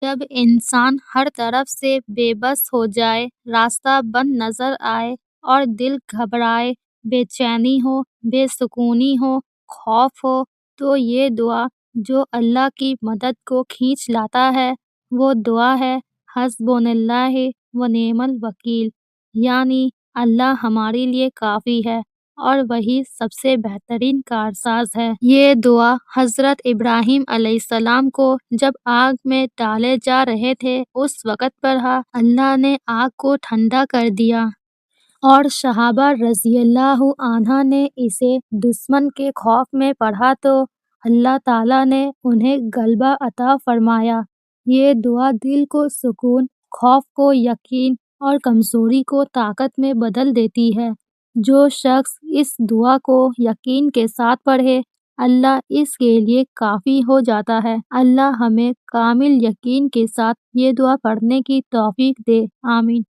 جب انسان ہر طرف سے بے بس ہو جائے، راستہ بند نظر آئے اور دل گھبرائے، بے چینی ہو، بے سکونی ہو، خوف ہو، تو یہ دعا جو اللہ کی مدد کو کھینچ لاتا ہے، وہ دعا ہے حسبنا اللہ و نعم الوکیل، یعنی اللہ ہمارے لیے کافی ہے اور وہی سب سے بہترین کارساز ہے۔ یہ دعا حضرت ابراہیم علیہ السلام کو جب آگ میں ڈالے جا رہے تھے اس وقت پڑھا، اللہ نے آگ کو ٹھنڈا کر دیا، اور صحابہ رضی اللہ عنہ نے اسے دشمن کے خوف میں پڑھا تو اللہ تعالیٰ نے انہیں غلبہ عطا فرمایا۔ یہ دعا دل کو سکون، خوف کو یقین اور کمزوری کو طاقت میں بدل دیتی ہے۔ جو شخص اس دعا کو یقین کے ساتھ پڑھے، اللہ اس کے لیے کافی ہو جاتا ہے۔ اللہ ہمیں کامل یقین کے ساتھ یہ دعا پڑھنے کی توفیق دے، آمین۔